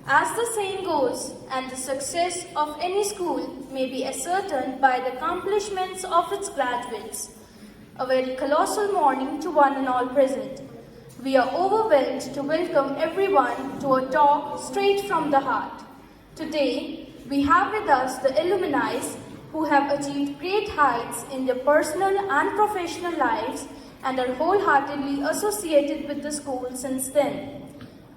As the saying goes, and the success of any school may be ascertained by the accomplishments of its graduates. A very colossal morning to one and all present. We are overwhelmed to welcome everyone to a talk straight from the heart. Today, we have with us the alumni who have achieved great heights in their personal and professional lives and are wholeheartedly associated with the school since then.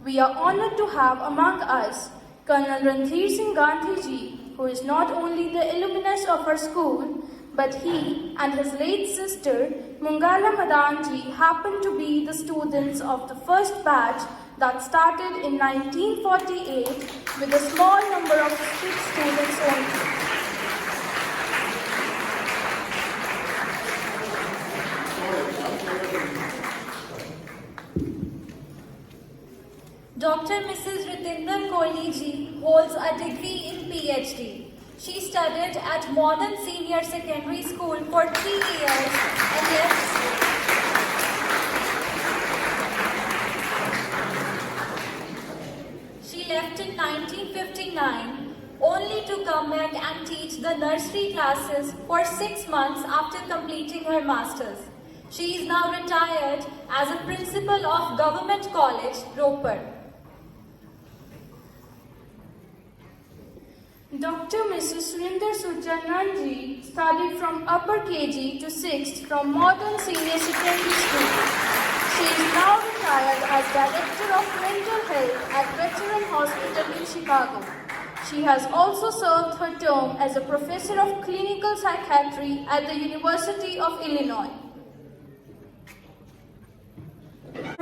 We are honored to have among us Colonel Randhir Singh Gandhi Ji, who is not only the alumnus of our school, but he and his late sister Mungala Madan Ji happened to be the students of the first batch that started in 1948 with a small number of 6 students only. Dr. Mrs. Reetinder Kohli Ji holds a degree in PhD. She studied at Modern Senior Secondary School for 3 years and left in 1959 only to come back and teach the nursery classes for 6 months after completing her masters. She is now retired as a principal of Government College, Ropar. Dr. Mrs. Surinder Sucha Nand Ji studied from upper KG to 6th from Modern Senior Secondary School. She is now retired as Director of Mental Health at Veteran Hospital in Chicago. She has also served her term as a Professor of Clinical Psychiatry at the University of Illinois.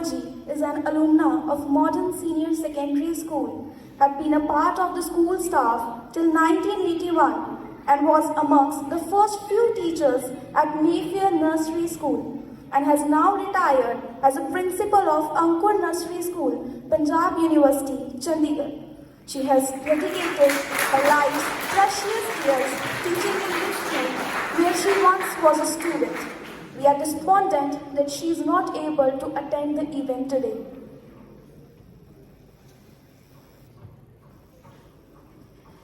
Ji is an alumna of Modern Senior Secondary School, had been a part of the school staff till 1981 and was amongst the first few teachers at Mayfair Nursery School and has now retired as a principal of Ankur Nursery School, Punjab University, Chandigarh. She has dedicated her life's precious years teaching in this school where she once was a student. We are despondent that she is not able to attend the event today.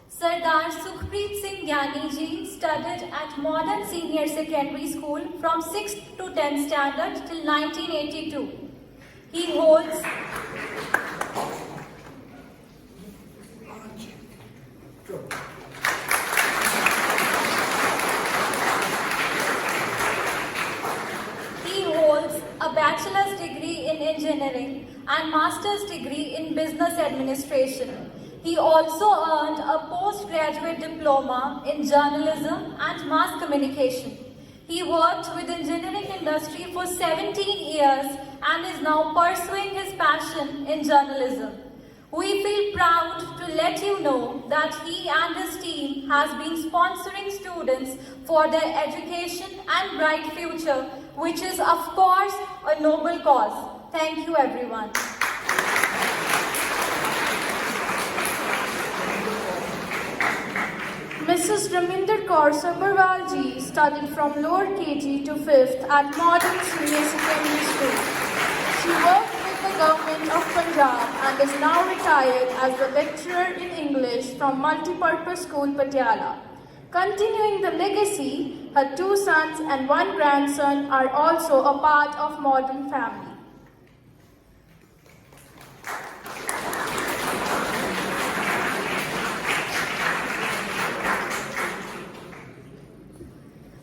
Sardar Sukhpreet Singh Giani Ji studied at Modern Senior Secondary School from 6th to 10th standard till 1982. He holds a bachelor's degree in engineering and master's degree in business administration. He also earned a postgraduate diploma in journalism and mass communication. He worked with the engineering industry for 17 years and is now pursuing his passion in journalism. We feel proud to let you know that he and his team has been sponsoring students for their education and bright future, which is of course a noble cause. Thank you everyone. Mrs. Raminder Kaur Sabharwal Ji studied from lower KG to 5th at Modern Senior Secondary School. She worked with the government of Punjab and is now retired as the lecturer in English from Multipurpose School, Patiala. Continuing the legacy, her 2 sons and 1 grandson are also a part of Modern family.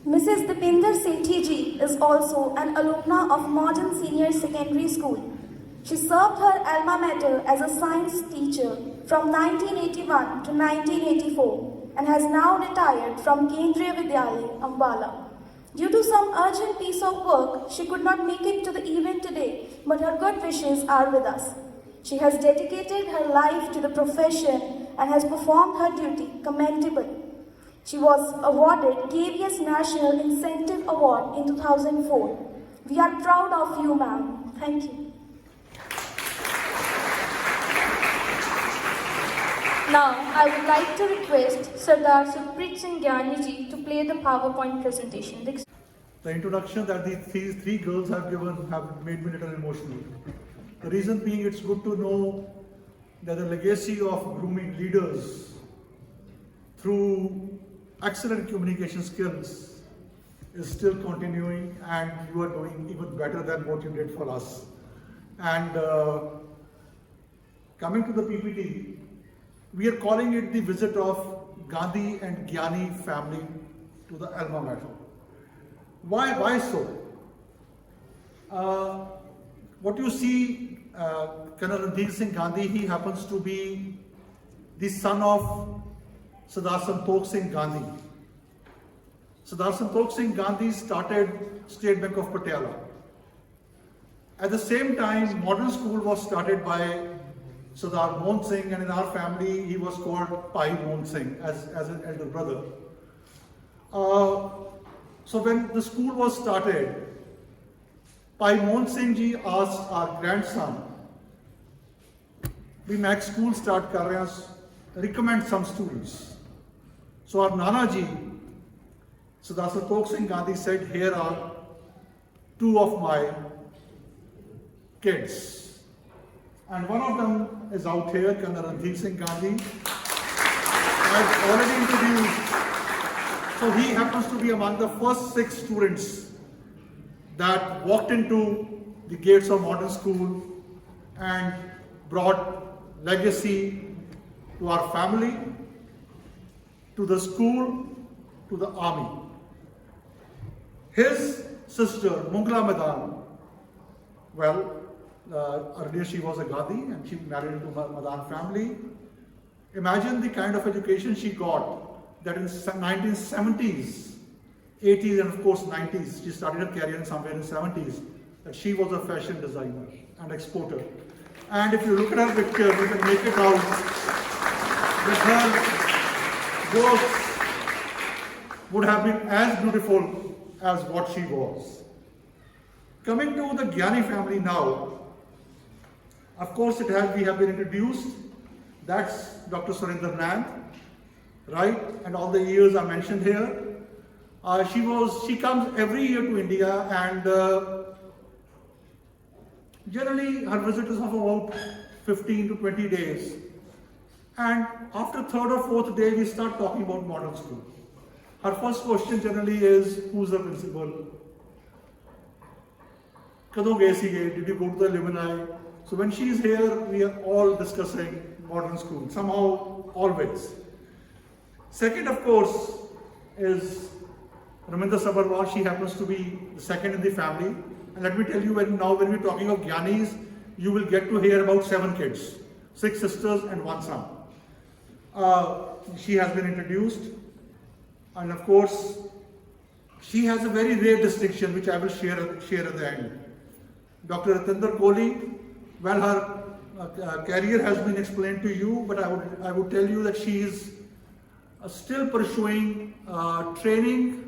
Mrs. Deepinder Sethi Ji is also an alumna of Modern Senior Secondary School. She served her alma mater as a science teacher from 1981 to 1984 and has now retired from Kendriya Vidyalaya, Ambala. Due to some urgent piece of work, she could not make it to the event today, but her good wishes are with us. She has dedicated her life to the profession and has performed her duty commendably. She was awarded KVS National Incentive Award in 2004. We are proud of you, ma'am. Thank you. Now, I would like to request Sardar Sukhpreet Singh Giani Ji to play the PowerPoint presentation. The introduction that these 3 girls have given have made me a little emotional. The reason being, it's good to know that the legacy of grooming leaders through excellent communication skills is still continuing, and you are doing even better than what you did for us. And coming to the PPT, we are calling it the visit of Gandhi and Giani family to the alma mater. Why so? What you see, Colonel Randhir Singh Gandhi, he happens to be the son of Sardar Santokh Singh Gandhi. Sardar Santokh Singh Gandhi started State Bank of Patiala. At the same time, modern school was started by Sardar Mohan Singh, and in our family he was called Pai Mohan Singh as an elder brother. So when the school was started, Pai Mohan Singh Ji asked our grandson, we make school start kar rahe hain, recommend some students. So our Nana Ji, Sardar Santokh Singh Gandhi, said, here are two of my kids. And one of them is out here, Colonel Randhir Singh Gandhi. I've already introduced. So he happens to be among the first 6 students that walked into the gates of modern school and brought legacy to our family, to the school, to the army. His sister, Mungla Madan, well, earlier she was a Gandhi and she married into Madan family. Imagine the kind of education she got, that in 1970s, 80s and of course 90s, she started her career in somewhere in the 70s, that she was a fashion designer and exporter. And if you look at her picture, you can make it out that her work would have been as beautiful as what she was. Coming to the Giani family now, of course we have been introduced. That's Dr. Surinder Nand, right? And all the years are mentioned here. She comes every year to India, and generally her visit is of about 15 to 20 days. And after 3rd or 4th day, we start talking about modern school. Her first question generally is, who's the principal? Kadon gaye sige? Did you go to the alumni? So when she is here, we are all discussing modern school, somehow, always. Second, of course, is Raminder Sabharwal. She happens to be the second in the family. And let me tell you, when we're talking of Gianis, you will get to hear about 7 kids, 6 sisters and 1 son. She has been introduced. And of course, she has a very rare distinction, which I will share at the end. Dr. Reetinder Kohli, well, her career has been explained to you, but I would tell you that she is still pursuing training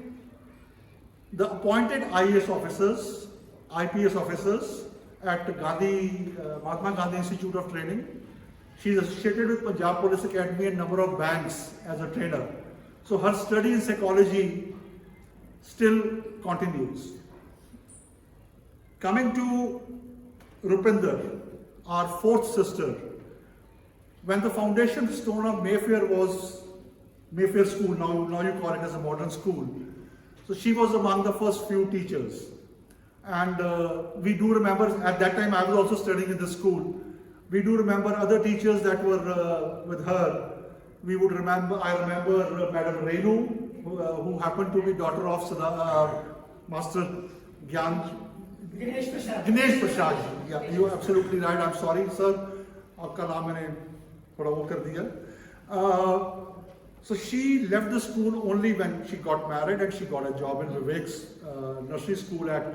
the appointed IAS officers, IPS officers at Mahatma Gandhi Institute of Training. She is associated with Punjab Police Academy and number of banks as a trainer. So her study in psychology still continues. Coming to Reetinder, our 4th sister, when the foundation stone of Mayfair was Mayfair School, now you call it as a modern school. So she was among the first few teachers. And we do remember, at that time I was also studying in the school. We do remember other teachers that were with her. I remember Madam Renu, who happened to be daughter of Master Ganesh Prasad. Yeah, you are absolutely right. I'm sorry, sir. Aapka naam maine thoda wo kar diya. So she left the school only when she got married, and she got a job in Vivek's nursery school at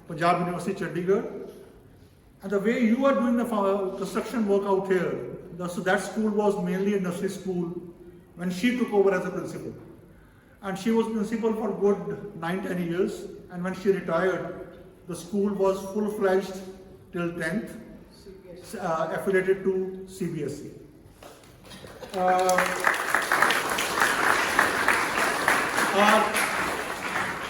Punjab University, Chandigarh. And the way you are doing the construction work out here, so that school was mainly a nursery school when she took over as a principal. And she was principal for good 9-10 years. And when she retired, the school was full-fledged till 10th, affiliated to CBSE.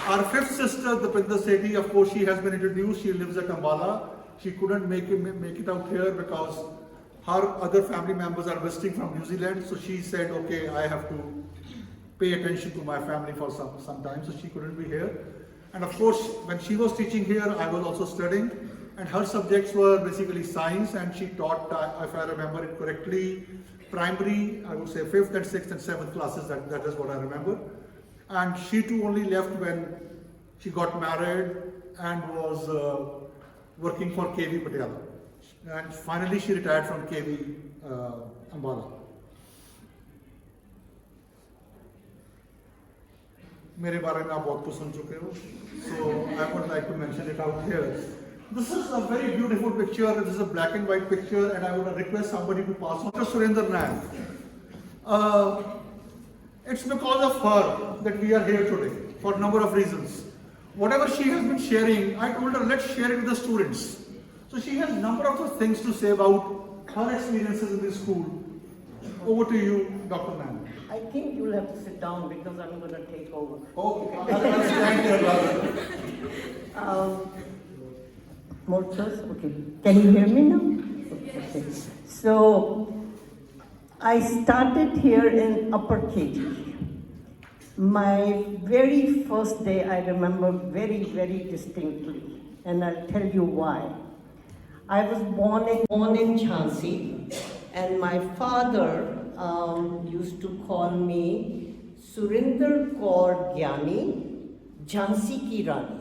Our 5th sister, Deepinder Sethi, of course, she has been introduced. She lives at Ambala. She couldn't make it out here because her other family members are visiting from New Zealand, so she said, okay, I have to pay attention to my family for some time, so she couldn't be here. And of course, when she was teaching here, I was also studying, and her subjects were basically science, and she taught, if I remember it correctly, primary, I would say 5th and 6th and 7th classes, that is what I remember. And she too only left when she got married and was working for KV Patiala. And finally she retired from KV Ambala. मेरे बारे में आप बहुत कुछ सुन चुके हो, so I would like to mention it out here. This is a very beautiful picture. This is a black and white picture, and I would request somebody to pass on to Surinder Nair. It's because of her that we are here today, for a number of reasons. Whatever she has been sharing, I told her, let's share it with the students. So she has a number of things to say about her experiences in the school. Over to you, Dr. Nair. I think you'll have to sit down because I'm going to take over. Okay, I'll stand here rather. More close? Okay. Can you hear me now? Okay. So, I started here in upper KG. My very first day I remember very, very distinctly, and I'll tell you why. I was born in Jhansi, and my father used to call me Surinder Kaur Giani, Jhansi ki Rani.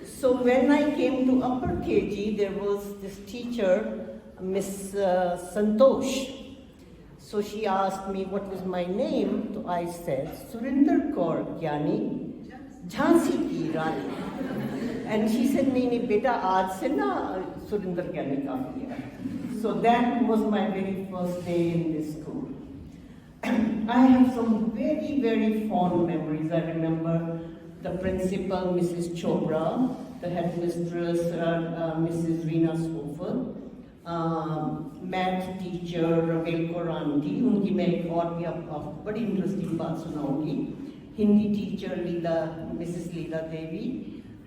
So when I came to upper KG, there was this teacher, Miss Santosh. So she asked me what was my name. So I said, Surinder Kaur Giani, Jhansi ki Rani. And she said, "Nahi, beta, aaj se na Surinder Giani kafi hai." So that was my very first day in this school. I have some very, very fond memories. I remember the principal, Mrs. Chopra, the headmistress, Mrs. Reena Swofford, math teacher, Raminder Kaur Sabharwal Ji, उनकी मैं एक और भी आपको बड़ी interesting बात सुनाऊंगी. Hindi teacher, Mrs. Leela Devi.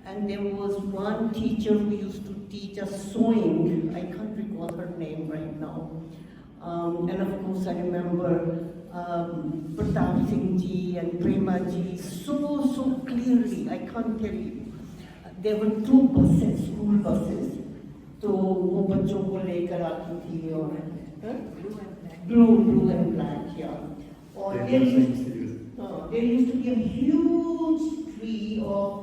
And there was one teacher who used to teach us sewing. I can't recall her name right now. And of course I remember Pratap Singh Ji and Prema Ji so clearly. I can't tell you. There were 2 buses, school buses. तो वो बच्चों को लेकर आती थी और blue and black, yeah. और there used to be a huge tree of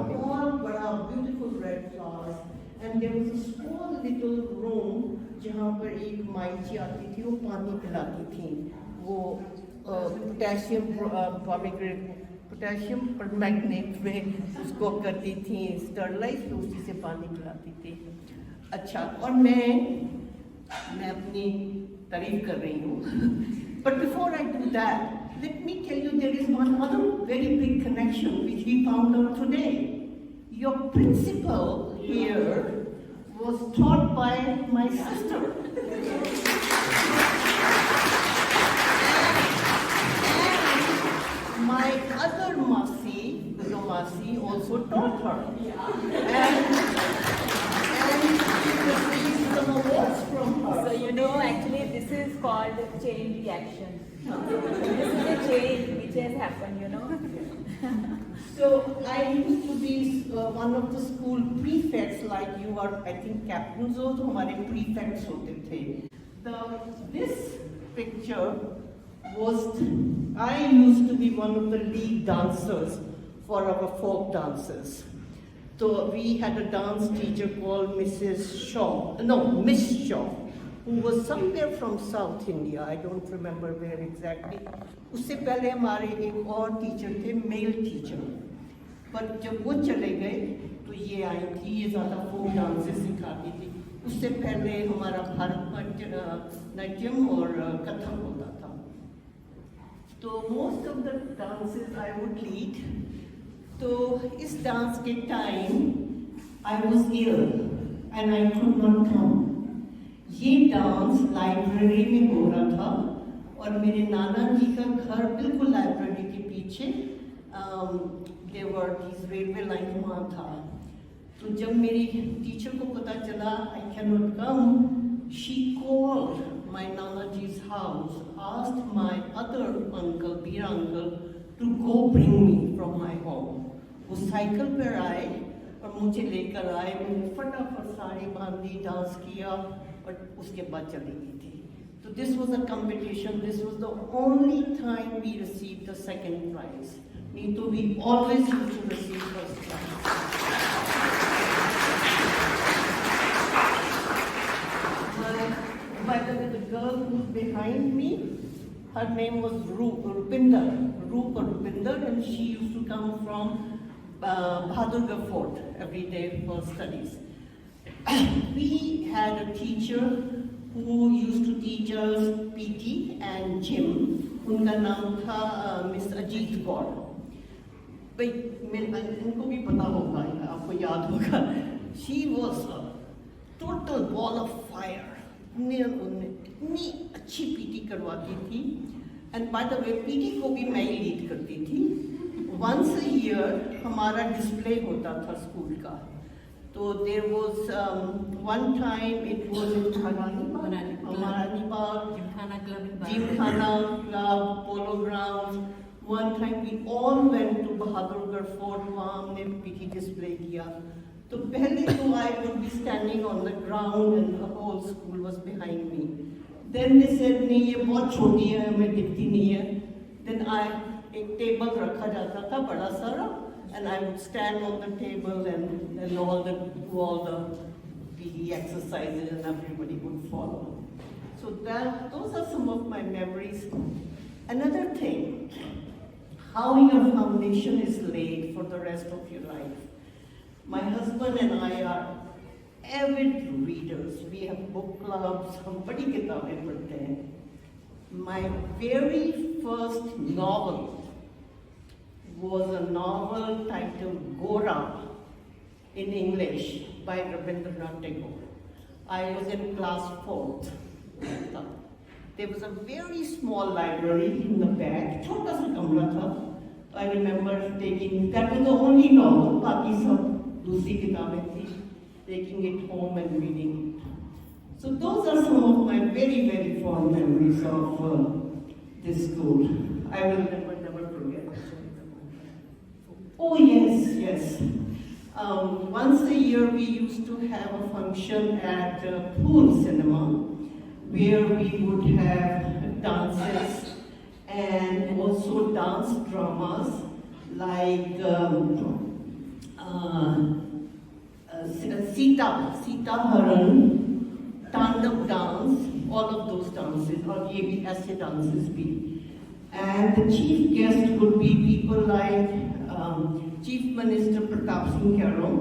बहुत बड़ा beautiful red flowers, and there was a small little room जहाँ पर एक माइची आती थी, वो पानी पिलाती थी, वो पोटेशियम परमैंगनेट में उसको करती थी स्टरलाइज, तो उसी से पानी पिलाती थी. अच्छा, और मैं अपनी तारीफ कर रही हूँ. But before I do that, let me tell you there is one other very big connection which we found out today. Your principal here was taught by my sister. My other Masi, the Masi, also taught her. And she received some awards from her. So actually this is called chain reaction. This is a change which has happened, So I used to be one of the school prefects, like you are, I think, captains हो तो हमारे prefects होते थे. This picture was, I used to be one of the lead dancers for our folk dances. So we had a dance teacher called Miss Shaw, who was somewhere from South India. I don't remember where exactly. उससे पहले हमारे एक और teacher थे, male teacher. पर जब वो चले गए तो ये आई थी, ये ज़्यादा फोक डांसेस सिखाती थी. उससे पहले हमारा भारतनाट्यम और कथक होता था. तो most of the dances I would lead. तो इस डांस के time I was ill and I could not come. ये डांस लाइब्रेरी में हो रहा था और मेरे नाना जी का घर बिल्कुल लाइब्रेरी के पीछे, there were these railway line वहाँ था. तो जब मेरी टीचर को पता चला I cannot come, she called my Nana Ji's house, asked my other uncle, Veer uncle, to go bring me from my home. वो साइकिल पर आए और मुझे लेकर आए, मैंने फटाफट साड़ी बांधी, डांस किया और उसके बाद चली गई थी. So this was a competition. This was the only time we received the second prize. Me too, we always used to receive first prize. By the way, the girl who's behind me, her name was Reetinder, and she used to come from Bahadurgarh Fort every day for studies. We had a teacher who used to teach us PT and gym. उनका नाम था miss Ajit Kaur. भाई इनको भी पता होगा, आपको याद होगा. She was a total ball of fire. उन्हें इतनी अच्छी PT करवाती थी. And by the way, PT को भी मैं ही लीड करती थी. Once a year हमारा डिस्प्ले होता था स्कूल का. So there was one time it was in Marani Bagh, Gymkhana Club, Polo Grounds. One time we all went to Bahadurgarh Fort, वहाँ हमने PT display किया. तो पहले तो I would be standing on the ground and the whole school was behind me. Then they said नहीं ये बहुत छोटी है, हमें दिखती नहीं है. Then एक टेबल रखा जाता था बड़ा सारा. And I would stand on the table and do all the PE exercises and everybody would follow. So those are some of my memories. Another thing, how your foundation is laid for the rest of your life. My husband and I are avid readers. We have book clubs, हम बड़ी किताबें पढ़ते हैं. My very first novel was a novel titled Gora in English by Raminder Kaur. I was in class 4th. There was a very small library in the back. छोटा सा कमरा था. I remember that was the only novel. बाकी सब दूसरी किताबें थी. Taking it home and reading it. So those are some of my very, very fond memories of this school. I will never forget. Oh yes. Once a year we used to have a function at Pool Cinema where we would have dances and also dance dramas like Sita Haran, Tandav dance, all of those dances, or ये भी ऐसे dances भी. And the chief guest would be people like Chief Minister Pratap Singh Giani,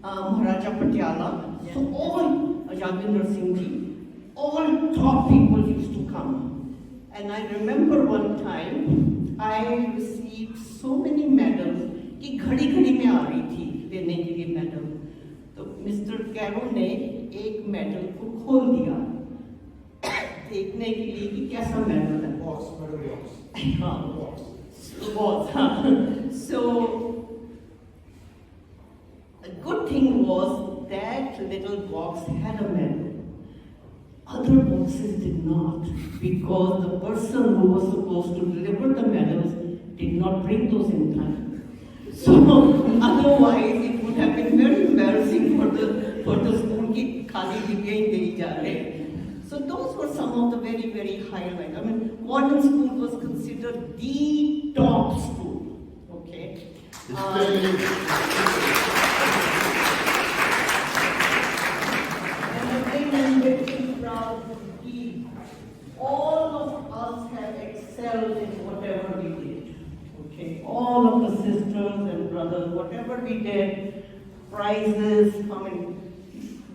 Maharaja Patiala, so all Randhir Singh Ji, all top people used to come. And I remember one time I received so many medals कि घड़ी में आ रही थी देने के लिए medal. तो mister Cairo ने एक मेडल को खोल दिया देखने के लिए कि कैसा मेडल है. So a good thing was that little box had a medal. Other boxes did not, because the person who was supposed to deliver the medals did not bring those in time. So otherwise it would have been very embarrassing for the school ki khali डिब्बियां ही दी जा रहे. So those were some of the very, very highlights. I mean, modern school was considered the top school. Okay. And again, I'm very proud that all of us have excelled in whatever we did. Okay. All of the sisters and brothers, whatever we did, prizes. I mean,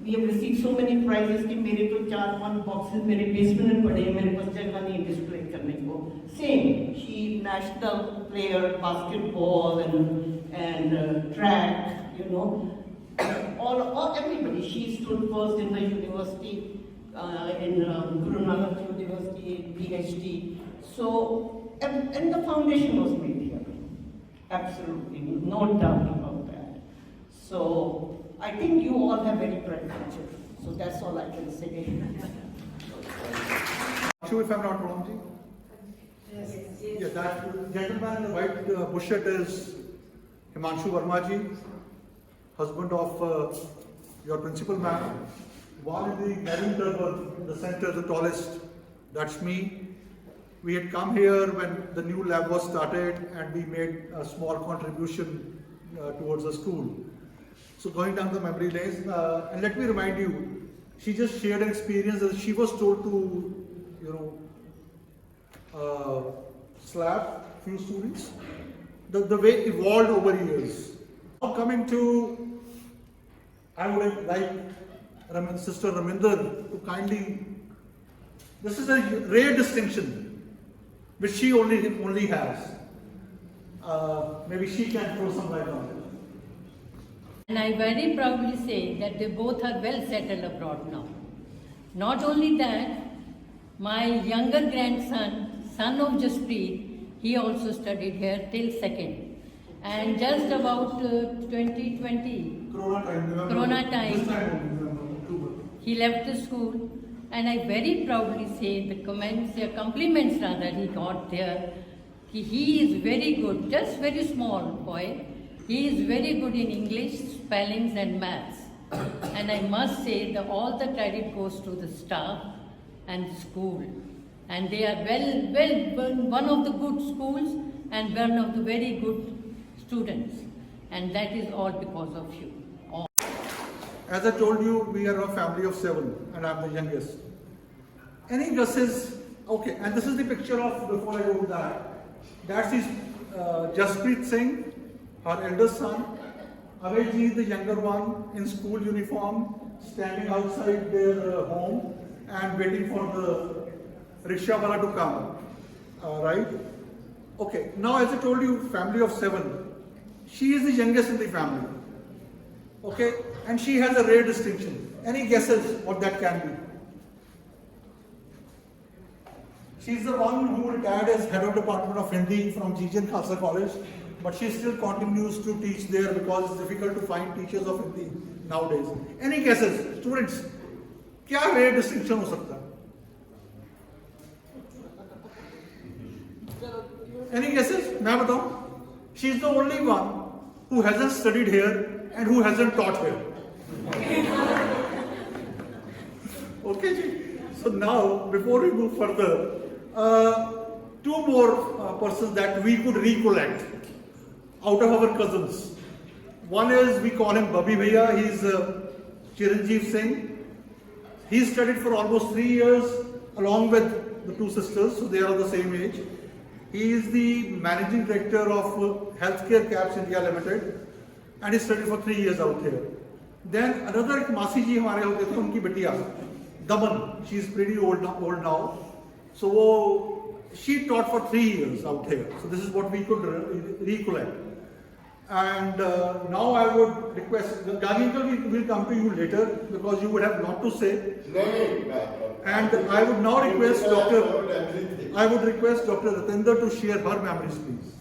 we have received so many prizes कि मेरे तो 4-5 boxes मेरे basement में पड़े हैं, मेरे पास जगह नहीं display करने को. Same, she national player, basketball and track, you know, all everybody. She stood first in the university, in Guru Nanak University, PhD. So, and the foundation was made here. Absolutely, no doubt about that. So. I think you all have very bright future. So that's all I can say. Sure, if I'm not wrong, Ji? Yes. Yeah, that gentleman in the white bushshirt is Himanshu Verma Ji, husband of your principal ma'am. One in the marine turban in the center, the tallest, that's me. We had come here when the new lab was started and we made a small contribution towards the school. So going down the memory lane, and let me remind you, she just shared an experience that she was told to, slap few students. The way it evolved over years. Now coming to, I would like Sister Raminder to kindly, this is a rare distinction which she only has. Maybe she can throw some light on it. And I very proudly say that they both are well settled abroad now. Not only that, my younger grandson, son of Jaspreet, he also studied here till second. And just about 2020, Corona time, he left the school. And I very proudly say the compliments rather he got there. He is very good, just very small boy. He is very good in English, spellings and maths. And I must say that all the credit goes to the staff and the school. And they are one of the good schools and one of the very good students. And that is all because of you. All. As I told you, we are a family of 7 and I'm the youngest. Any guesses? Okay, and this is the picture of, before I go to that, that's his Jaspreet Singh, her eldest son. Avejji, the younger one, in school uniform, standing outside their home and waiting for the rickshaw wala to come. Right? Okay, now as I told you, family of 7. She is the youngest in the family. Okay, and she has a rare distinction. Any guesses what that can be? She's the one who retired as head of department of Hindi from GGN Khalsa College, but she still continues to teach there because it's difficult to find teachers of Hindi nowadays. Any guesses, students? क्या rare distinction हो सकता है? Any guesses? मैं बताऊं? She's the only one who hasn't studied here and who hasn't taught here. Okay, ji. So now, before we move further, 2 more persons that we could recollect out of our cousins. One is, we call him Babi Bhaiya, he's Chiranjeev Singh. He studied for almost 3 years along with the 2 sisters, so they are of the same age. He is the managing director of Healthcare Caps India Limited and he studied for 3 years out here. Then another Masi ji हमारे होते थे, उनकी बिटिया Daman, she is pretty old now. So she taught for 3 years out here. So this is what we could recollect. And now I would request, Gandhi uncle will come to you later because you would have a lot to say. And I would now request Dr. Reetinder to share her memories, please.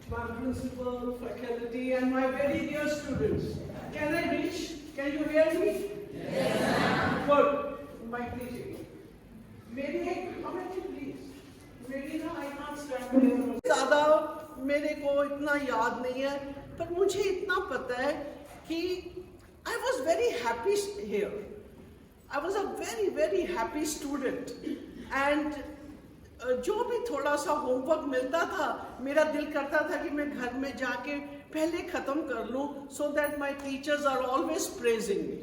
My principal, faculty, and my very dear students. Can I reach? Can you hear me? Yes. Good. My teaching. मेरी एक comment please. मेरी ना I can't stand here. ज़्यादा मेरे को इतना याद नहीं है, पर मुझे इतना पता है कि I was very happy here. I was a very, very happy student. And जो भी थोड़ा सा होमवर्क मिलता था, मेरा दिल करता था कि मैं घर में जाके पहले खत्म कर लूं, so that my teachers are always praising me.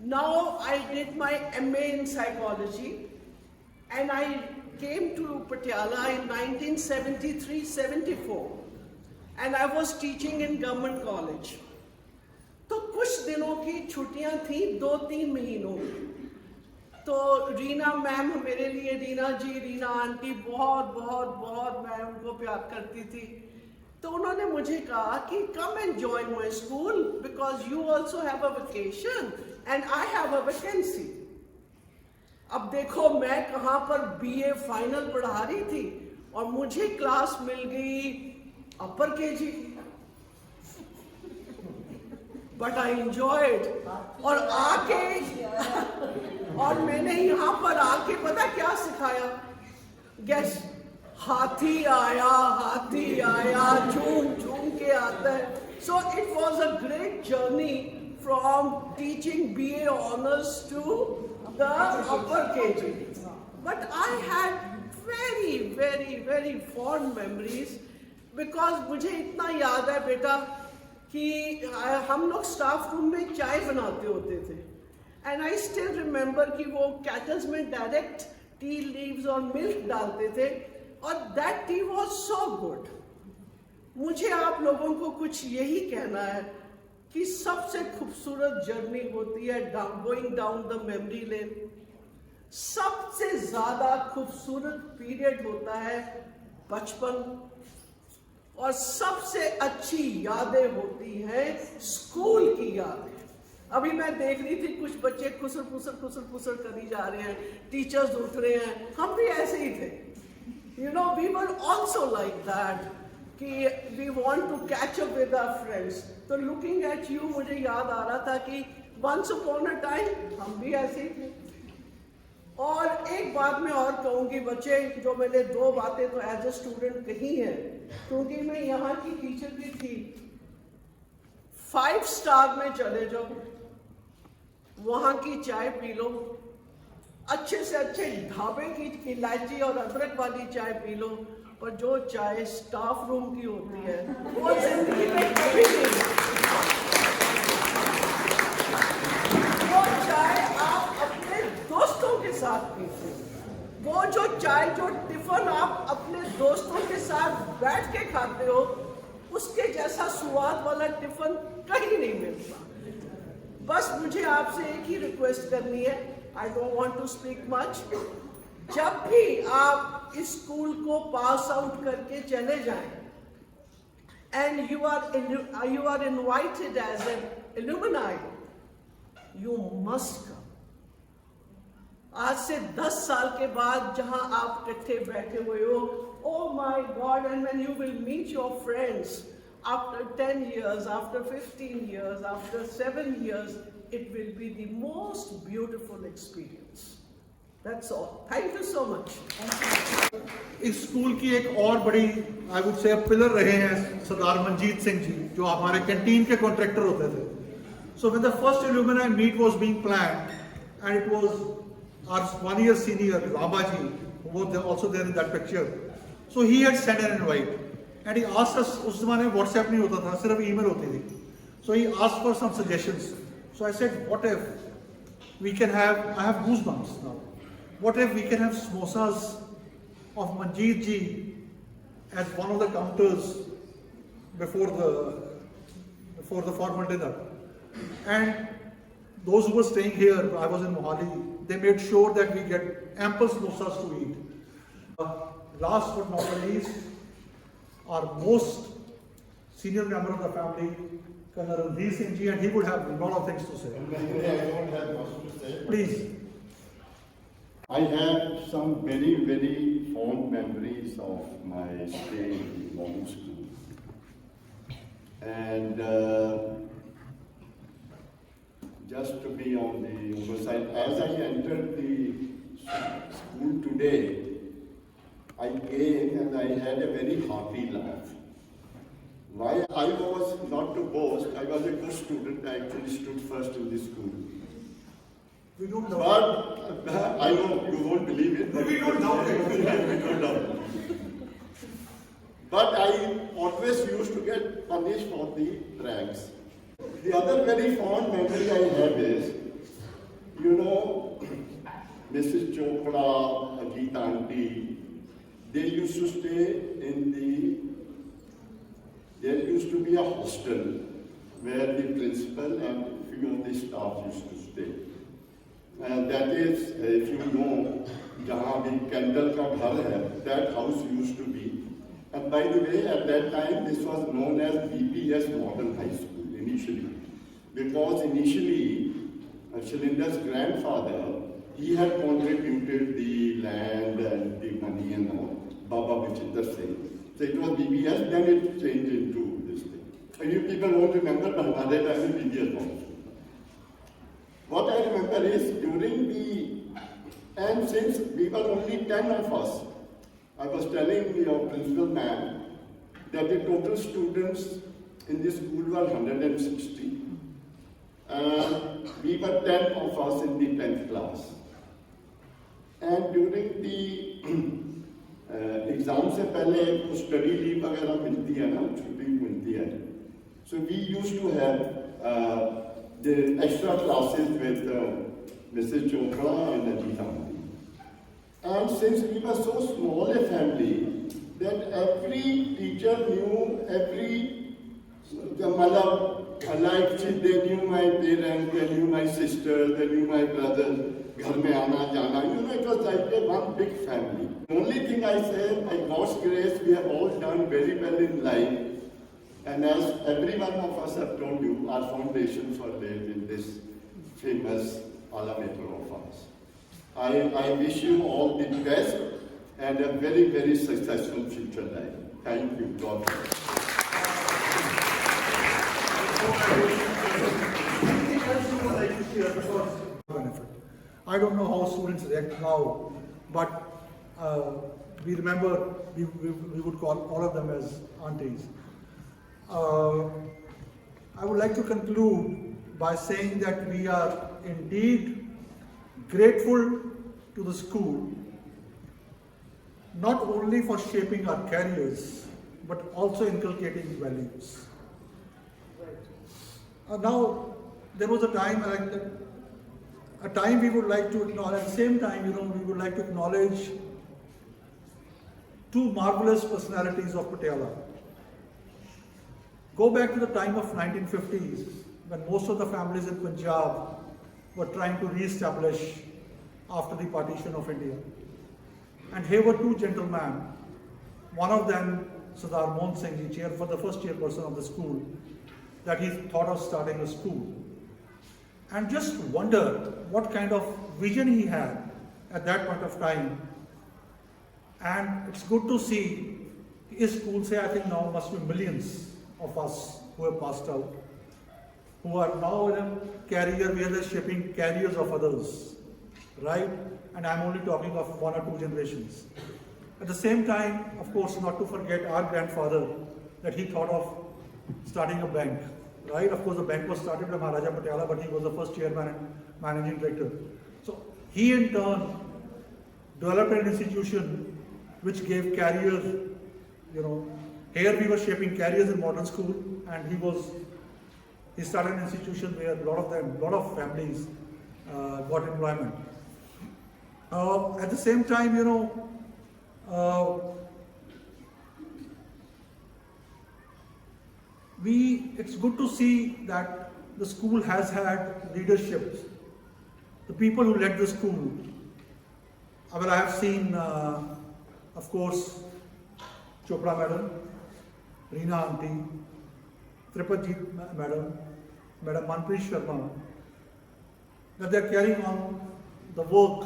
Now I did my MA in psychology, and I came to Patiala in 1973-74, and I was teaching in government college. तो कुछ दिनों की छुट्टियां थी, 2-3 महीनों की. तो रीना मैम मेरे लिए, रीना जी, रीना आंटी बहुत बहुत बहुत मैं उनको प्यार करती थी. तो उन्होंने मुझे कहा कि come and join my school because you also have a vacation and I have a vacancy. अब देखो मैं कहाँ पर BA फाइनल पढ़ा रही थी और मुझे क्लास मिल गई upper KG. But I enjoyed. और आके और मैंने यहाँ पर आके पता क्या सिखाया? Guess, हाथी आया, झूम झूम के आता है. So it was a great journey from teaching BA honors to the upper KG. But I had very fond memories because मुझे इतना याद है बेटा कि हम लोग स्टाफ रूम में चाय बनाते होते थे. And I still remember कि वो केटल्स में डायरेक्ट टी लीव्स और मिल्क डालते थे और that tea was so good. मुझे आप लोगों को कुछ यही कहना है कि सबसे खूबसूरत जर्नी होती है going down the memory lane. सबसे ज्यादा खूबसूरत पीरियड होता है बचपन और सबसे अच्छी यादें होती हैं स्कूल की यादें. अभी मैं देख रही थी कुछ बच्चे खुसर करी जा रहे हैं, टीचर्स उठ रहे हैं. हम भी ऐसे ही थे. You know, we were also like that. कि we want to catch up with our friends. तो looking at you मुझे याद आ रहा था कि once upon a time हम भी ऐसे ही थे. और एक बात मैं और कहूँगी बच्चे, जो मैंने दो बातें तो एज ए स्टूडेंट कही हैं क्योंकि मैं यहाँ की टीचर भी थी. 5 स्टार में चले जाओ, वहाँ की चाय पी लो, अच्छे से अच्छे ढाबे की इलायची और अदरक वाली चाय पी लो, और जो चाय स्टाफ रूम की होती है वो जिंदगी में कभी नहीं. वो चाय आप अपने दोस्तों के साथ पीते हो. वो जो चाय, जो टिफिन आप अपने दोस्तों के साथ बैठ के खाते हो, उसके जैसा स्वाद वाला टिफिन कहीं नहीं मिलता. बस मुझे आपसे एक ही रिक्वेस्ट करनी है. I don't want to speak much. जब भी आप इस स्कूल को पास आउट करके चले जाएं, and you are invited as an alumni, you must come. आज से 10 साल के बाद जहां आप इकट्ठे बैठे हुए हो, oh my God, and when you will meet your friends after 10 years, after 15 years, after 7 years, it will be the most beautiful experience. That's all. Thank you so much. इस स्कूल की एक और बड़ी आई वुड से पिलर रहे हैं सरदार मंजीत सिंह जी, जो हमारे canteen के कॉन्ट्रैक्टर होते थे. So when the first alumni meet was being planned, and it was our 1-year senior Rama ji, who was also there in that picture. So he had sent an invite, and he asked us. उस ज़माने में WhatsApp नहीं होता था, सिर्फ email होती थी. So he asked for some suggestions. So I said, what if we can have, I have goosebumps now. What if we can have samosas of Manjeet ji as one of the counters before the formal dinner? And those who were staying here, I was in Mohali, they made sure that we get ample samosas to eat. Last but not least, our most senior member of the family, Colonel Randhir Singh Ji, and he would have a lot of things to say. I don't have much to say. Please. I have some very fond memories of my stay in modern school. And just to be on the other side, as I entered the school today, I came and I had a very hearty laugh. Why I was not to boast, I was a good student. I actually stood first in the school. We don't know. But I know you won't believe it. We don't know. We don't know. But I always used to get punished for the pranks. The other very fond memory I have is, you know, Mrs. Chopra, Ajit Auntie, they used to stay in there used to be a hostel where the principal and few of the staff used to stay. And that is, if you know, jahan the candle ka ghar hai, that house used to be. And by the way, at that time, this was known as BPS Model High School initially. Because initially, Surinder's grandfather, he had contributed the land and the money and all, Baba Vichinder Singh. So it was BBS, then it changed into this thing. And you people won't remember, but by that time it BBS also. What I remember is during and since we were only 10 of us, I was telling your principal ma'am that the total students in this school were 160. We were 10 of us in the 10th class. And during the exam से पहले study leave वगैरह मिलती है ना, छुट्टी मिलती है. So we used to have the extra classes with Mrs. Chopra and Ajit Aunty. And since we were so small a family that every teacher knew like they knew my parents, they knew my sister, they knew my brother. घर में आना जाना, it was like a one big family. The only thing I say, by God's grace, we have all done very well in life. And as every one of us have told you, our foundations were laid in this famous alumni of ours. I wish you all the best and a very, very successful future life. Thank you. God bless. Anything else you would like to share before benefit? I don't know how students react now, but we remember we would call all of them as aunties. I would like to conclude by saying that we are indeed grateful to the school, not only for shaping our careers, but also inculcating values. Now, there was a time we would like to acknowledge, at the same time, we would like to acknowledge two marvelous personalities of Patiala. Go back to the time of 1950s, when most of the families in Punjab were trying to re-establish after the partition of India. And here were two gentlemen, one of them, Sardar Mohan Singh Ji, for the first chairperson of the school, that he thought of starting a school. And just wonder what kind of vision he had at that point of time. And it's good to see his school, say, I think now must be millions of us who have passed out, who are now in a career where they're shaping careers of others, right? And I'm only talking of one or two generations. At the same time, of course, not to forget our grandfather, that he thought of starting a bank, right? Of course, the bank was started by Maharaja Patiala, but he was the first chairman and managing director. So he in turn developed an institution which gave careers, here we were shaping careers in modern school, and he started an institution where a lot of families got employment. At the same time, it's good to see that the school has had leadership. The people who led the school. Well, I have seen, of course, Chopra Madam, Reena Aunty, Tripatji Madam, Madam Manpreet Sharma, that they are carrying on the work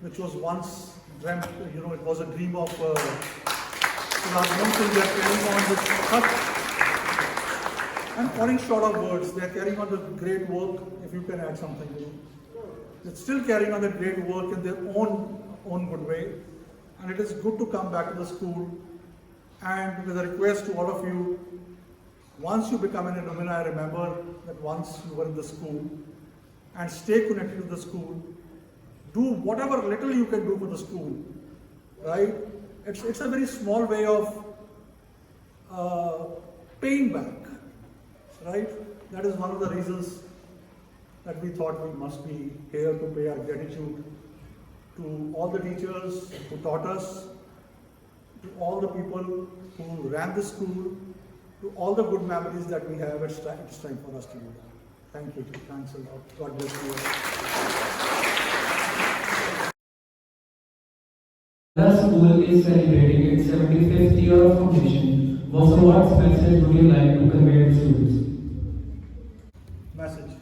which was once dreamt, it was a dream of Raminder. They are carrying on with such, I'm falling short of words, they are carrying on the great work, if you can add something. They're still carrying on the great work in their own good way. And it is good to come back to the school, and with a request to all of you, once you become an alumni, remember that once you were in the school, and stay connected to the school. Do whatever little you can do for the school, right? It's a very small way of paying back, right? That is one of the reasons that we thought we must be here to pay our gratitude to all the teachers who taught us, to all the people who ran the school, to all the good memories that we have. It's time for us to do that. Thank you. Thanks a lot. God bless you. The school is celebrating its 75th year of foundation. So what message would you like to convey to students? Message.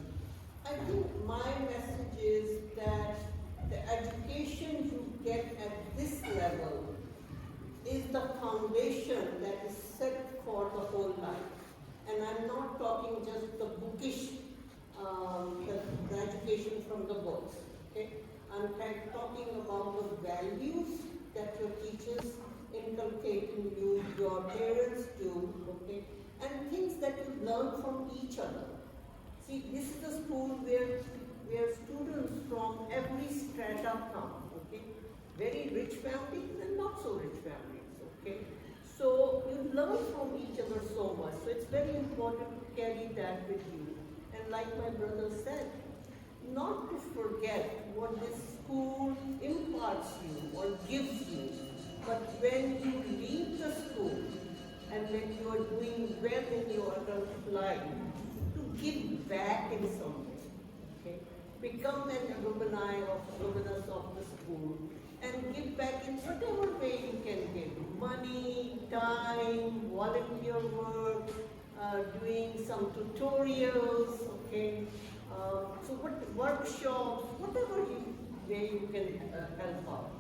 I think my message is that the education you get at this level is the foundation life. And I'm not talking just the bookish, the education from the books. Okay? I'm talking about the values that your teachers inculcate in you, your parents do, okay? And things that you learn from each other. See, this is a school where students from every strata come, okay? Very rich families and not so rich families, okay? So you learn from each other so much. So it's very important to carry that with you. And like my brother said, not to forget what this school imparts you or gives you, but when you leave the school and when you are doing well in your adult life, to give back in some way. Okay? Become an alumni of the school and give back in whatever way you can give. Money, time, volunteer work, doing some tutorials, okay? So what workshops, whatever way you can help out.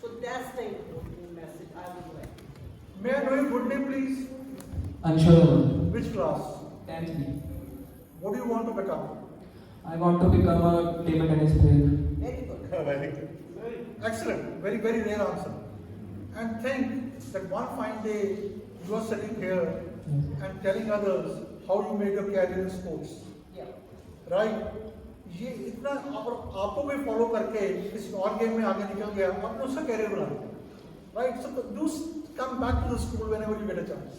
So that's the important message I would like. May I know your good name, please? Anshul. Which class? 10th. What do you want to become? I want to become a table tennis player. Very good. Very good. Excellent. Very, very rare answer. And think that one fine day you are sitting here and telling others how you made your career in sports. Yeah. Right? ये इतना और आपको भी follow करके किसी और game में आगे निकल गया आपने उसका कैरियर बना लिया. Right? So do come back to the school whenever you get a chance.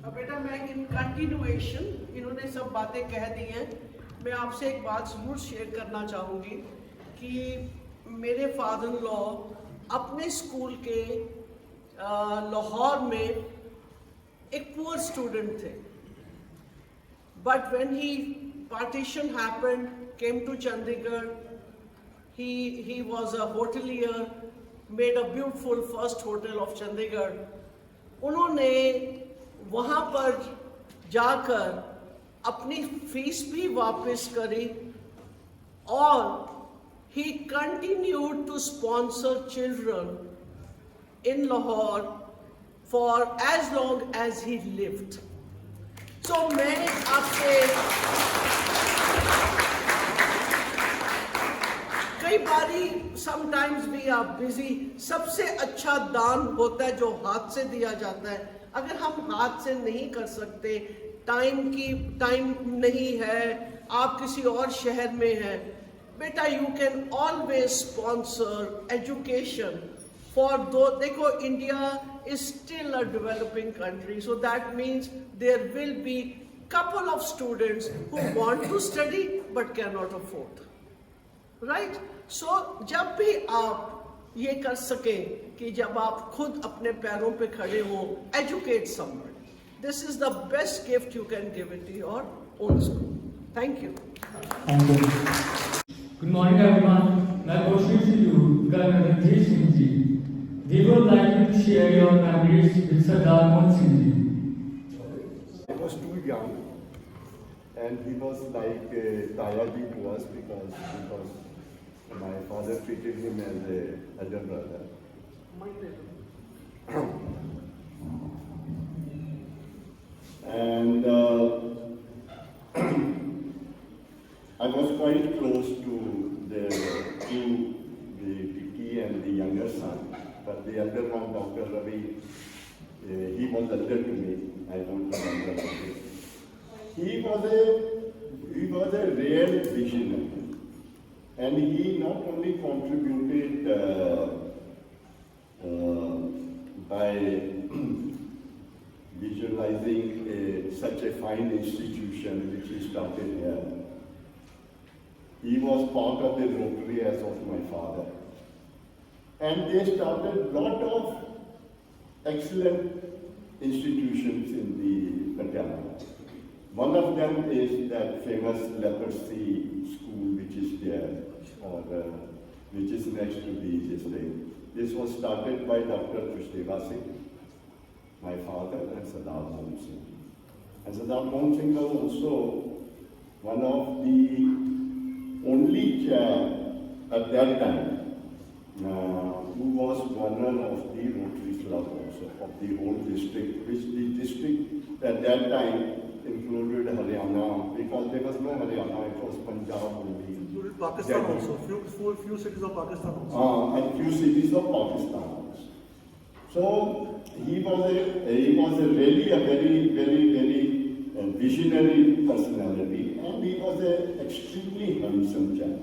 अब बेटा मैं इन कंटिन्यूएशन इन्होंने सब बातें कह दी हैं. मैं आपसे एक बात जरूर शेयर करना चाहूँगी कि मेरे फादर इन लॉ अपने स्कूल के लाहौर में एक पुअर स्टूडेंट थे. But when he partition happened, came to Chandigarh, he was a hotelier, made a beautiful first hotel of Chandigarh. उन्होंने वहाँ पर जाकर अपनी फीस भी वापस करी और he continued to sponsor children in Lahore for as long as he lived. So मैं आपसे कई बारी sometimes we are busy. सबसे अच्छा दान होता है जो हाथ से दिया जाता है. अगर हम हाथ से नहीं कर सकते, टाइम नहीं है, आप किसी और शहर में हैं, बेटा you can always sponsor education for those. देखो India is still a developing country, so that means there will be couple of students who want to study but cannot afford. Right? So जब भी आप ये कर सकें कि जब आप खुद अपने पैरों पे खड़े हो, educate somebody. This is the best gift you can give it to your own school. Thank you. Thank you. Good morning, everyone. My question to you, Randhir Singh Ji. We would like you to share your memories with Sardar Mohan Singh Ji. I was too young, and he was like Tayaji to us because my father treated him as an elder brother. And I was quite close to the Vicky and the younger son, but the elder one, Dr. Ravi, he was elder to me. I don't remember. He was a rare visionary. And he not only contributed by visualizing such a fine institution which he started here, he was part of the Rotary as of my father. And they started a lot of excellent institutions in the Patiala. One of them is that famous leprosy school which is there, or which is next to this thing. This was started by Dr. Kushdeva Singh, my father, and Sardar Mohan Singh. And Sardar Mohan Singh was also one of the only chair at that time who was governor of the Rotary Club also, of the whole district, which the district At that time, included Haryana, because there was no Haryana, it was Punjab only. Included Pakistan also, few cities of Pakistan also. And few cities of Pakistan also. So he was a really a very visionary personality, and he was an extremely handsome chap.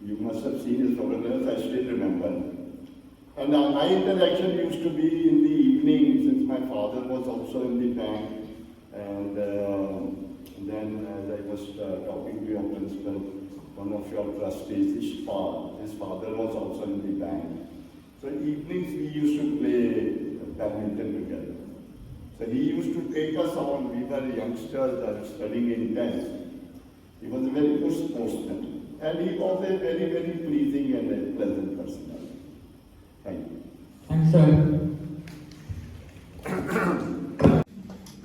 You must have seen his photographs, I still remember. And my interaction used to be in the evening, since my father was also in the bank. And then, as I was talking to your principal, one of your trustees, his father was also in the bank. So evenings we used to play badminton together. So he used to take us on. We were youngsters studying in 10th. He was a very good sportsman. And he was a very pleasing and a pleasant personality. Thank you. Thanks, sir.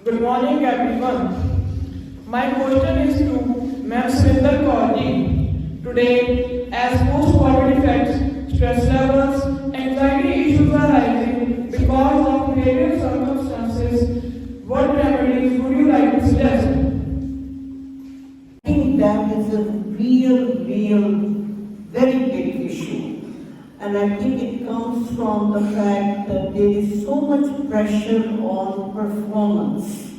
Good morning, everyone. My question is to Ma'am Surinder Kaur Ji. Today, as post-COVID effects, stress levels, anxiety issues are rising because of various circumstances, what remedies would you like to suggest? I think that is a real, very big issue. And I think it comes from the fact that there is so much pressure on performance.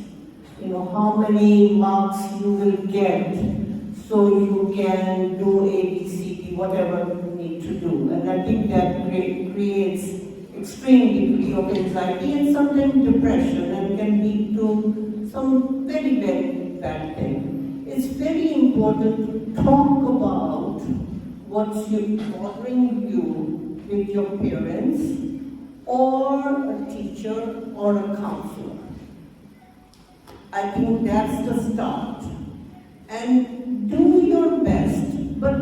You know, how many marks you will get so you can do A, B, C, D, whatever you need to do. And I think that creates extreme degree of anxiety and sometimes depression and can lead to some very bad thing. It's very important to talk about what's bothering you with your parents or a teacher or a counselor. I think that's the start. And do your best. But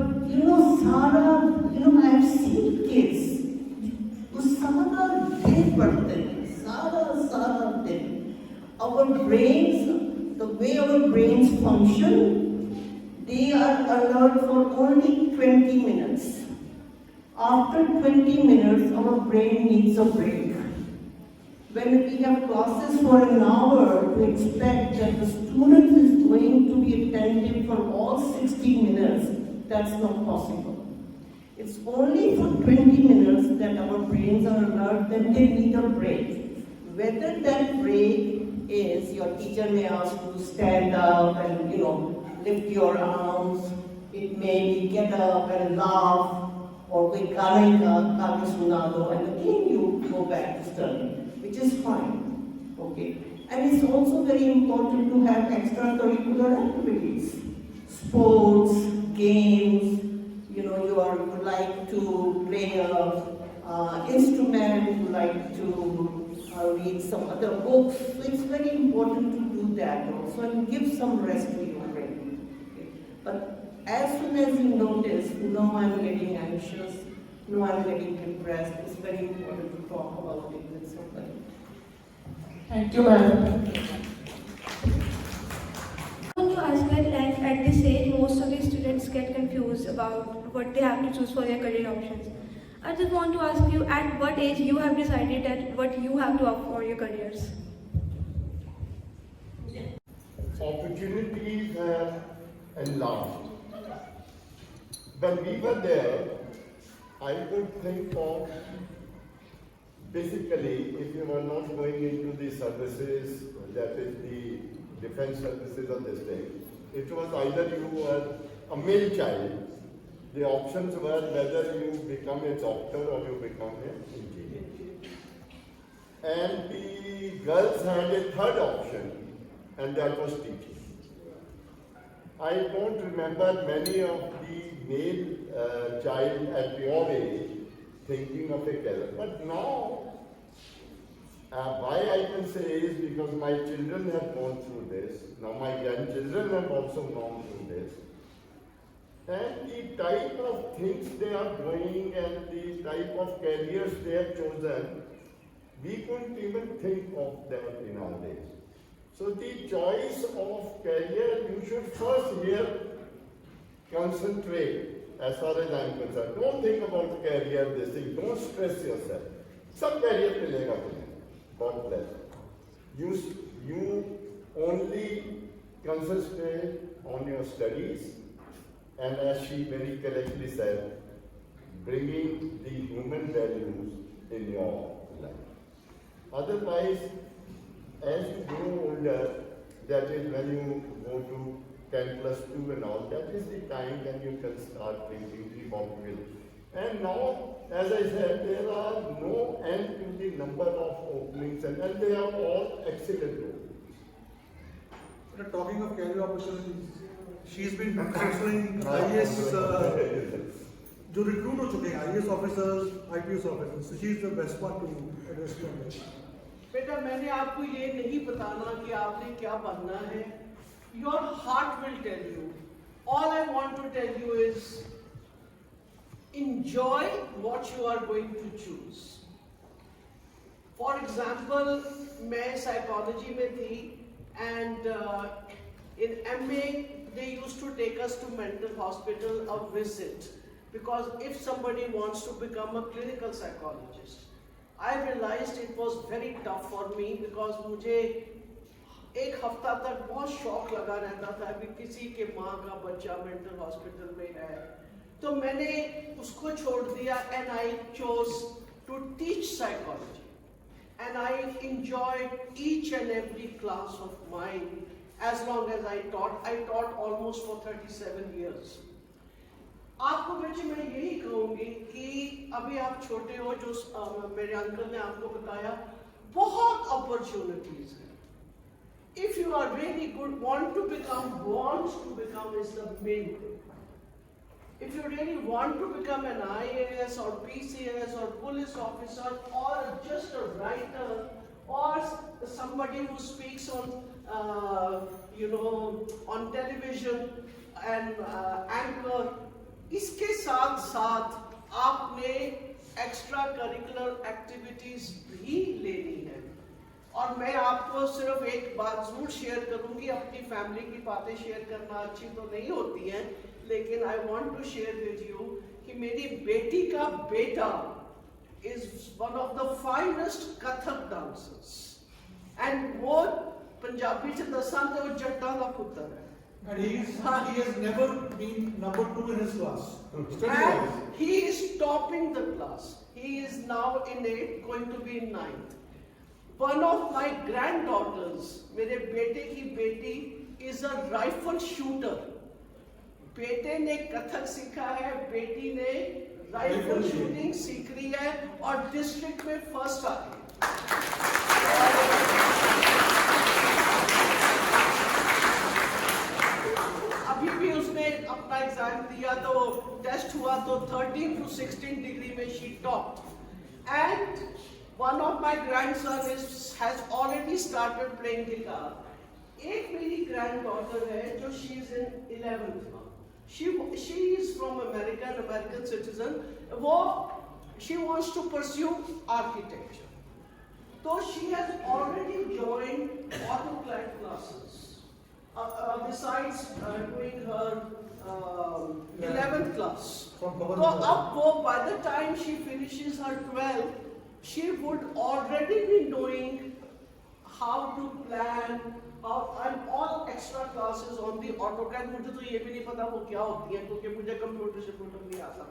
I've seen kids who Sara did. Our brains, the way our brains function, they are alert for only 20 minutes. After 20 minutes, our brain needs a break. When we have classes for an hour, to expect that the student is going to be attentive for all 60 minutes, that's not possible. It's only for 20 minutes that our brains are alert, then they need a break. Whether that break is your teacher may ask you to stand up and lift your arms, it may be get up and laugh, or we and again you go back to study, which is fine. Okay. And it's also very important to have extracurricular activities, sports, games. You would like to play an instrument, you like to read some other books. So it's very important to do that also and give some rest to your brain. Okay. But as soon as you notice, I'm getting anxious, I'm getting depressed, it's very important to talk about it with somebody. Thank you, ma'am. I want to ask that at this age, most of the students get confused about what they have to choose for their career options. I just want to ask you, at what age you have decided that what you have to opt for your careers? Opportunities have enlarged. When we were there, I could think of, basically, if you were not going into the services, that is the defense services or this thing, it was either you were a male child, the options were whether you become a doctor or you become an engineer. And the girls had a third option, and that was teaching. I don't remember many of the male child at your age thinking of a career. But now, why I can say is because my children have gone through this. Now my grandchildren have also gone through this. And the type of things they are doing and the type of careers they have chosen, we couldn't even think of that in our days. So the choice of career, you should first here concentrate as far as I am concerned. Don't think about career, this thing, don't stress yourself. Some career milega tumhe. God bless. You you only concentrate on your studies, and as she very correctly said, bringing the human values in your life. Otherwise, as you grow older, that is when you go to 10+2 and all, that is the time when you can start thinking reformable. And now, as I said, there are no end to the number of openings, and they are all excellent openings. Talking of career opportunities, she's been considering IAS, जो recruit हो चुके हैं IAS officers, IPS officers, so she's the best one to address you on this. बेटा मैंने आपको ये नहीं बताना कि आपने क्या बनना है. Your heart will tell you. All I want to tell you is enjoy what you are going to choose. For example, मैं psychology में थी, and in MA they used to take us to mental hospital a visit, because if somebody wants to become a clinical psychologist, I realized it was very tough for me, because मुझे एक हफ्ता तक बहुत शौक लगा रहता था कि किसी के माँ का बच्चा मेंटल हॉस्पिटल में है, तो मैंने उसको छोड़ दिया, and I chose to teach psychology, and I enjoyed each and every class of mine. As long as I taught almost for 37 years. आपको बच्चे मैं यही कहूँगी कि अभी आप छोटे हो, जो मेरे अंकल ने आपको बताया, बहुत opportunities हैं. If you are really good, want to become is the main thing. If you really want to become an IAS or PCS or police officer or just a writer or somebody who speaks on on television and anchor, इसके साथ साथ आपने extra curricular activities भी लेनी है. और मैं आपको सिर्फ एक बात जरूर शेयर करूंगी, अपनी फैमिली की बातें शेयर करना अच्छी तो नहीं होती हैं, लेकिन I want to share with you कि मेरी बेटी का बेटा is one of the finest Kathak dancers, and वो पंजाबी च दसां ते वो जट्टां दा पुत्तर है. And he has never been number 2 in his class. And he is topping the class. He is now in 8th, going to be in 9th. One of my granddaughters, मेरे बेटे की बेटी, is a rifle shooter. बेटे ने कथक सीखा है, बेटी ने राइफल शूटिंग सीख रही है और डिस्ट्रिक्ट में फर्स्ट आ गई. अपना एग्जाम दिया तो टेस्ट हुआ तो 13 to 16 डिग्री में she topped, and one of my grandson has already started playing guitar. एक मेरी granddaughter है जो she is in 11th now. She is from American citizen. वो she wants to pursue architecture. So she has already joined AutoCAD classes. Besides doing her 11th class. So up by the time she finishes her 12th, she would already be knowing how to plan, and all extra classes on the AutoCAD. मुझे तो ये भी नहीं पता वो क्या होती है, क्योंकि मुझे कंप्यूटर नहीं आता.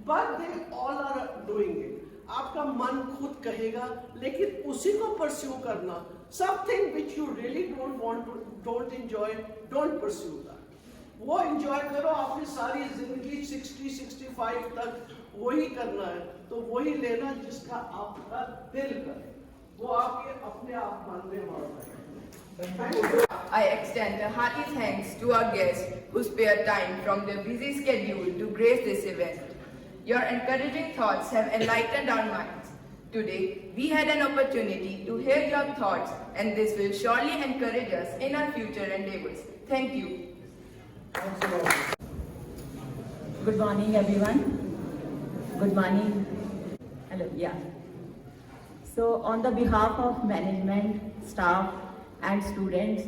But they all are doing it. आपका मन खुद कहेगा, लेकिन उसी को pursue करना. Something which you really don't enjoy, don't pursue that. वो enjoy करो, आपने सारी जिंदगी 60-65 तक वही करना है, तो वही लेना जिसका आपका दिल करे, वो आपके अपने आप मन में होता है. I extend a hearty thanks to our guests who spared time from their busy schedule to grace this event. Your encouraging thoughts have enlightened our minds. Today, we had an opportunity to hear your thoughts, and this will surely encourage us in our future endeavors. Thank you. Good morning, everyone. Good morning. Hello, yeah. So, on the behalf of management, staff, and students,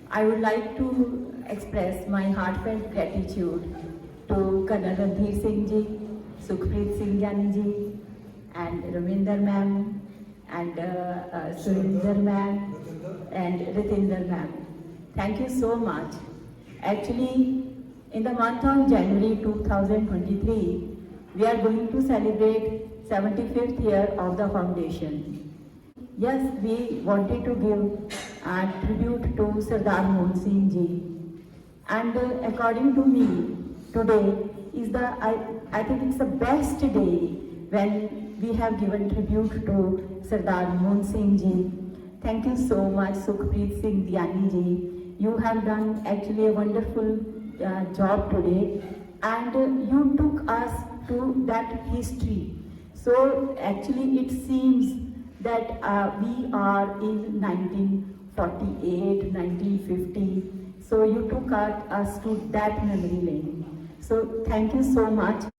I would like to express my heartfelt gratitude to Colonel Randhir Singh Ji, Sukhpreet Singh Giani Ji, and Raminder ma'am, and Surinder ma'am, and Reetinder ma'am. Thank you so much. Actually, in the month of January 2023, we are going to celebrate 75th year of the foundation. Yes, we wanted to give a tribute to Sardar Mohan Singh Ji. And according to me, today is I think it's the best day when we have given tribute to Sardar Mohan Singh Ji. Thank you so much, Sukhpreet Singh Giani Ji. You have done actually a wonderful job today, and you took us to that history. So actually it seems that we are in 1948, 1950. So you took us to that memory lane. So thank you so much.